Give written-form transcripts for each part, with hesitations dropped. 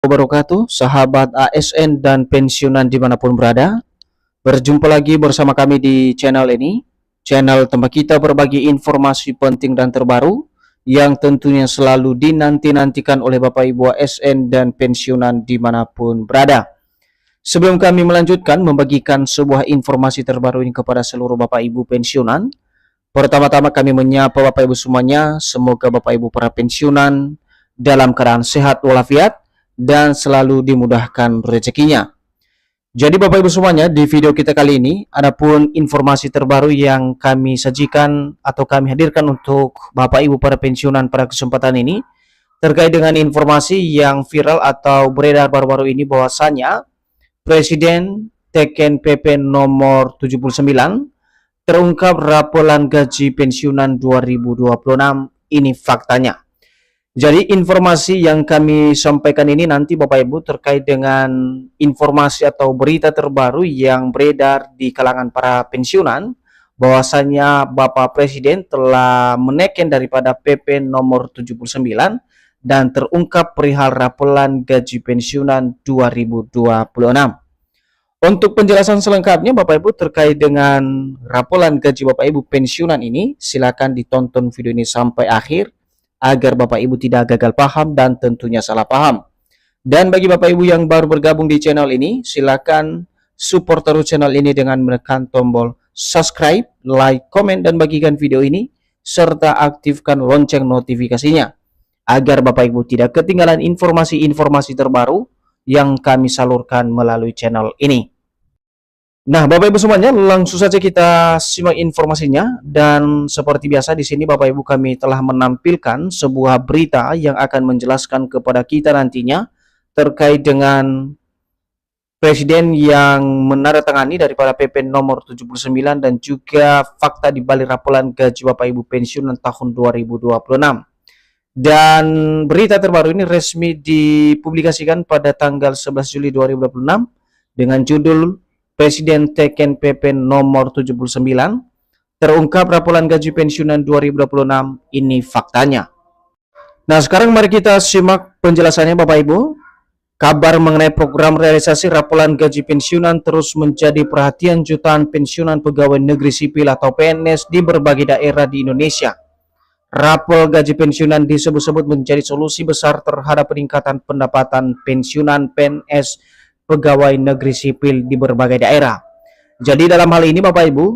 Wabarakatuh, sahabat ASN dan pensiunan dimanapun berada. Berjumpa lagi bersama kami di channel ini, channel tempat kita berbagi informasi penting dan terbaru yang tentunya selalu dinanti-nantikan oleh Bapak Ibu ASN dan pensiunan dimanapun berada. Sebelum kami melanjutkan membagikan sebuah informasi terbaru ini kepada seluruh Bapak Ibu pensiunan, pertama-tama kami menyapa Bapak Ibu semuanya, semoga Bapak Ibu para pensiunan dalam keadaan sehat walafiat dan selalu dimudahkan rezekinya. Jadi Bapak Ibu semuanya, di video kita kali ini adapun informasi terbaru yang kami sajikan atau kami hadirkan untuk Bapak Ibu para pensiunan pada kesempatan ini terkait dengan informasi yang viral atau beredar baru-baru ini bahwasanya Presiden teken PP nomor 79 terungkap raporan gaji pensiunan 2026. Ini faktanya. Jadi informasi yang kami sampaikan ini nanti Bapak Ibu terkait dengan informasi atau berita terbaru yang beredar di kalangan para pensiunan bahwasanya Bapak Presiden telah menaikkan daripada PP nomor 79 dan terungkap perihal raporan gaji pensiunan 2026. Untuk penjelasan selengkapnya Bapak Ibu terkait dengan raporan gaji Bapak Ibu pensiunan ini, silakan ditonton video ini sampai akhir agar Bapak Ibu tidak gagal paham dan tentunya salah paham. Dan bagi Bapak Ibu yang baru bergabung di channel ini, silakan support terus channel ini dengan menekan tombol subscribe, like, komen, dan bagikan video ini, serta aktifkan lonceng notifikasinya, agar Bapak Ibu tidak ketinggalan informasi-informasi terbaru yang kami salurkan melalui channel ini. Nah, Bapak Ibu semuanya, langsung saja kita simak informasinya. Dan seperti biasa di sini Bapak Ibu kami telah menampilkan sebuah berita yang akan menjelaskan kepada kita nantinya terkait dengan Presiden yang menandatangani daripada PP nomor 79 dan juga fakta di balik raporan gaji Bapak Ibu pensiunan tahun 2026. Dan berita terbaru ini resmi dipublikasikan pada tanggal 11 Juli 2026 dengan judul Presiden teken PP nomor 79 terungkap raporan gaji pensiunan 2026. Ini faktanya. Nah, sekarang mari kita simak penjelasannya Bapak Ibu. Kabar mengenai program realisasi raporan gaji pensiunan terus menjadi perhatian jutaan pensiunan pegawai negeri sipil atau PNS di berbagai daerah di Indonesia. Rapor gaji pensiunan disebut-sebut menjadi solusi besar terhadap peningkatan pendapatan pensiunan PNS pegawai negeri sipil di berbagai daerah. Jadi dalam hal ini Bapak Ibu,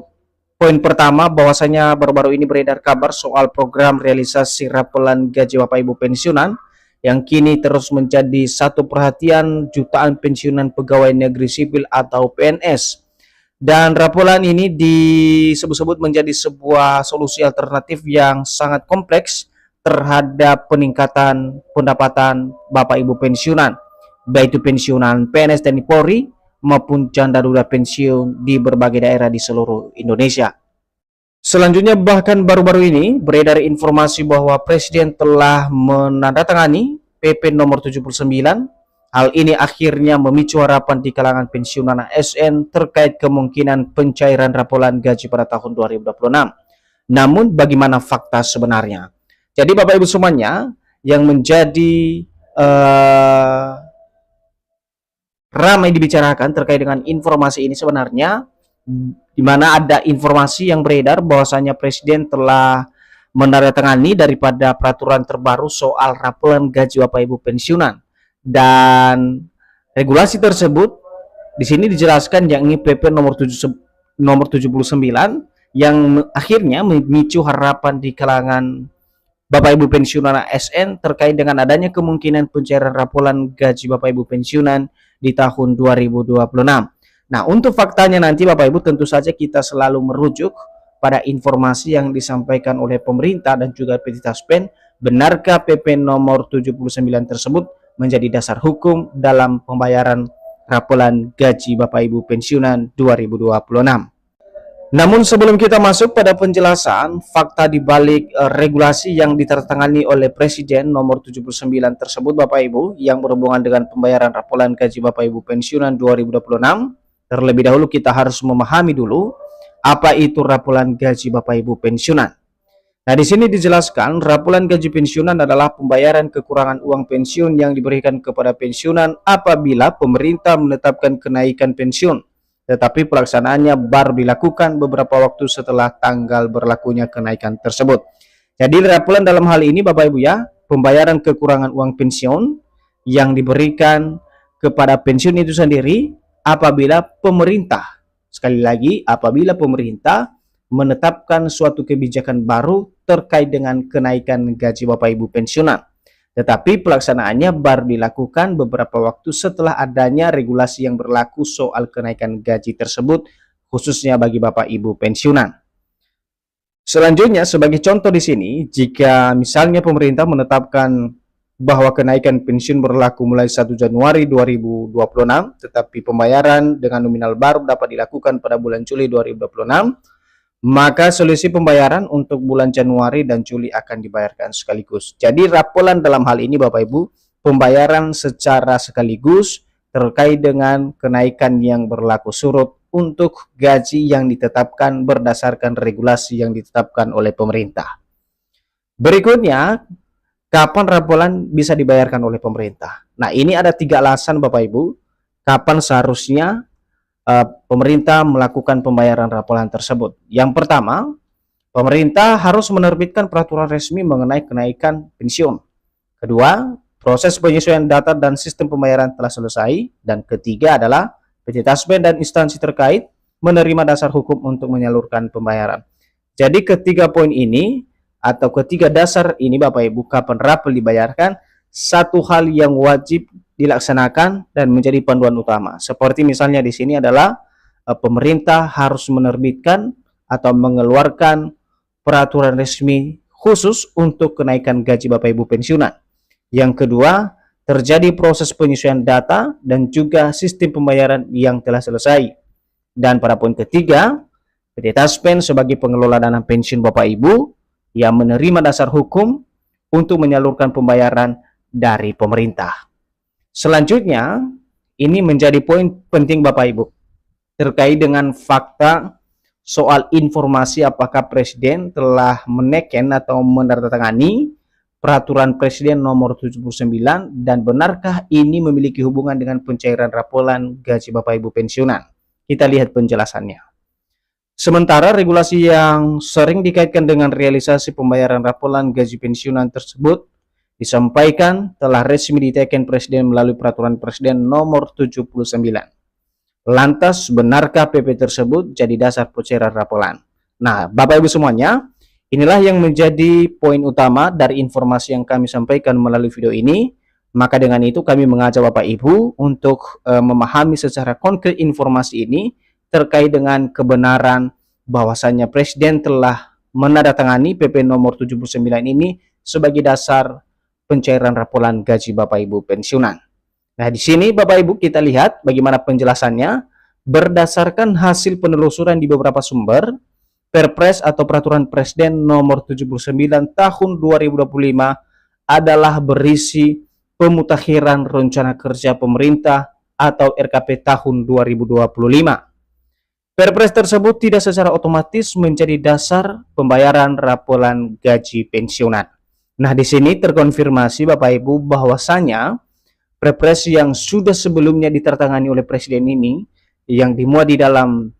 poin pertama bahwasanya baru-baru ini beredar kabar soal program realisasi raporan gaji Bapak Ibu pensiunan yang kini terus menjadi satu perhatian jutaan pensiunan pegawai negeri sipil atau PNS. Dan raporan ini disebut-sebut menjadi sebuah solusi alternatif yang sangat kompleks terhadap peningkatan pendapatan Bapak Ibu pensiunan, baik itu pensiunan PNS TNI Polri maupun janda duda pensiun di berbagai daerah di seluruh Indonesia. Selanjutnya bahkan baru-baru ini beredar informasi bahwa Presiden telah menandatangani PP nomor 79. Hal ini akhirnya memicu harapan di kalangan pensiunan ASN terkait kemungkinan pencairan raporan gaji pada tahun 2026. Namun bagaimana fakta sebenarnya? Jadi Bapak Ibu semuanya yang menjadi ramai dibicarakan terkait dengan informasi ini sebenarnya, di mana ada informasi yang beredar bahwasanya Presiden telah menandatangani daripada peraturan terbaru soal raporan gaji Bapak Ibu pensiunan. Dan regulasi tersebut di sini dijelaskan yakni PP nomor 79 yang akhirnya memicu harapan di kalangan Bapak Ibu pensiunan ASN terkait dengan adanya kemungkinan pencairan raporan gaji Bapak Ibu pensiunan di tahun 2026. Nah, untuk faktanya nanti Bapak Ibu tentu saja kita selalu merujuk pada informasi yang disampaikan oleh pemerintah dan juga PT Taspen. Benarkah PP nomor 79 tersebut menjadi dasar hukum dalam pembayaran raporan gaji Bapak Ibu pensiunan 2026? Namun sebelum kita masuk pada penjelasan fakta di balik regulasi yang ditandatangani oleh Presiden nomor 79 tersebut Bapak Ibu yang berhubungan dengan pembayaran raporan gaji Bapak Ibu pensiunan 2026, terlebih dahulu kita harus memahami dulu apa itu raporan gaji Bapak Ibu pensiunan. Nah, di sini dijelaskan rapolan gaji pensiunan adalah pembayaran kekurangan uang pensiun yang diberikan kepada pensiunan apabila pemerintah menetapkan kenaikan pensiun, tetapi pelaksanaannya baru dilakukan beberapa waktu setelah tanggal berlakunya kenaikan tersebut. Jadi rapolan dalam hal ini Bapak Ibu ya, pembayaran kekurangan uang pensiun yang diberikan kepada pensiun itu sendiri apabila pemerintah, sekali lagi, apabila pemerintah menetapkan suatu kebijakan baru terkait dengan kenaikan gaji Bapak Ibu pensiunan. Tetapi pelaksanaannya baru dilakukan beberapa waktu setelah adanya regulasi yang berlaku soal kenaikan gaji tersebut, khususnya bagi Bapak Ibu pensiunan. Selanjutnya, sebagai contoh di sini, jika misalnya pemerintah menetapkan bahwa kenaikan pensiun berlaku mulai 1 Januari 2026, tetapi pembayaran dengan nominal baru dapat dilakukan pada bulan Juli 2026, maka selisih pembayaran untuk bulan Januari dan Juli akan dibayarkan sekaligus. Jadi rapolan dalam hal ini Bapak Ibu, pembayaran secara sekaligus terkait dengan kenaikan yang berlaku surut untuk gaji yang ditetapkan berdasarkan regulasi yang ditetapkan oleh pemerintah. Berikutnya, kapan rapolan bisa dibayarkan oleh pemerintah? Nah, ini ada 3 alasan Bapak Ibu, kapan seharusnya pemerintah melakukan pembayaran rapolan tersebut. Yang pertama, pemerintah harus menerbitkan peraturan resmi mengenai kenaikan pensiun. Kedua, proses penyesuaian data dan sistem pembayaran telah selesai. Dan ketiga adalah PT Taspen dan instansi terkait menerima dasar hukum untuk menyalurkan pembayaran. Jadi ketiga poin ini atau ketiga dasar ini Bapak Ibu, kapan rapel dibayarkan, satu hal yang wajib dilaksanakan dan menjadi panduan utama. Seperti misalnya di sini adalah pemerintah harus menerbitkan atau mengeluarkan peraturan resmi khusus untuk kenaikan gaji Bapak Ibu pensiunan. Yang kedua, terjadi proses penyesuaian data dan juga sistem pembayaran yang telah selesai. Dan pada poin ketiga, PT Taspen sebagai pengelola dana pensiun Bapak Ibu yang menerima dasar hukum untuk menyalurkan pembayaran dari pemerintah. Selanjutnya, ini menjadi poin penting Bapak Ibu, terkait dengan fakta soal informasi apakah Presiden telah meneken atau menandatangani Peraturan Presiden Nomor 79 dan benarkah ini memiliki hubungan dengan pencairan rapolan gaji Bapak Ibu pensiunan. Kita lihat penjelasannya. Sementara regulasi yang sering dikaitkan dengan realisasi pembayaran rapolan gaji pensiunan tersebut disampaikan telah resmi diteken Presiden melalui Peraturan Presiden Nomor 79. Lantas, benarkah PP tersebut jadi dasar pencairan rapolan? Nah, Bapak Ibu semuanya, inilah yang menjadi poin utama dari informasi yang kami sampaikan melalui video ini. Maka dengan itu kami mengajak Bapak Ibu untuk memahami secara konkret informasi ini terkait dengan kebenaran bahwasannya Presiden telah menandatangani PP Nomor 79 ini sebagai dasar pencairan rapolan gaji Bapak Ibu pensiunan. Nah, di sini Bapak Ibu kita lihat bagaimana penjelasannya. Berdasarkan hasil penelusuran di beberapa sumber, Perpres atau Peraturan Presiden Nomor 79 Tahun 2025 adalah berisi pemutakhiran rencana kerja pemerintah atau RKP tahun 2025. Perpres tersebut tidak secara otomatis menjadi dasar pembayaran rapolan gaji pensiunan. Nah, di sini terkonfirmasi Bapak Ibu bahwasanya Perpres yang sudah sebelumnya ditandatangani oleh Presiden ini yang dimuat di dalam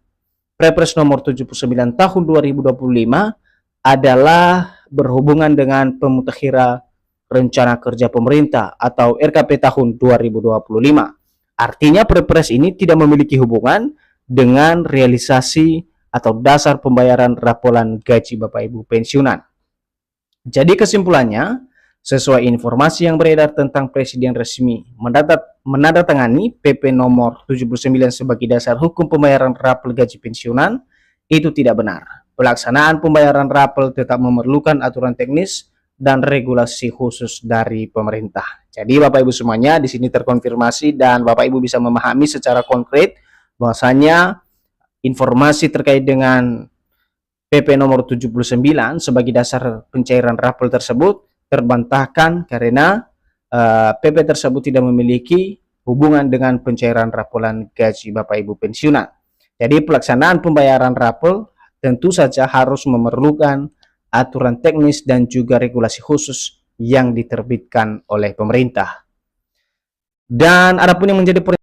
Perpres nomor 79 tahun 2025 adalah berhubungan dengan pemutakhiran rencana kerja pemerintah atau RKP tahun 2025. Artinya Perpres ini tidak memiliki hubungan dengan realisasi atau dasar pembayaran rapolan gaji Bapak Ibu pensiunan. Jadi kesimpulannya, sesuai informasi yang beredar tentang Presiden resmi menandatangani PP nomor 79 sebagai dasar hukum pembayaran rapel gaji pensiunan, itu tidak benar. Pelaksanaan pembayaran rapel tetap memerlukan aturan teknis dan regulasi khusus dari pemerintah. Jadi Bapak Ibu semuanya di sini terkonfirmasi dan Bapak Ibu bisa memahami secara konkret bahwasanya informasi terkait dengan PP nomor 79 sebagai dasar pencairan rapel tersebut terbantahkan karena PP tersebut tidak memiliki hubungan dengan pencairan rapolan gaji Bapak Ibu pensiunan. Jadi pelaksanaan pembayaran rapel tentu saja harus memerlukan aturan teknis dan juga regulasi khusus yang diterbitkan oleh pemerintah. Dan adapun yang menjadi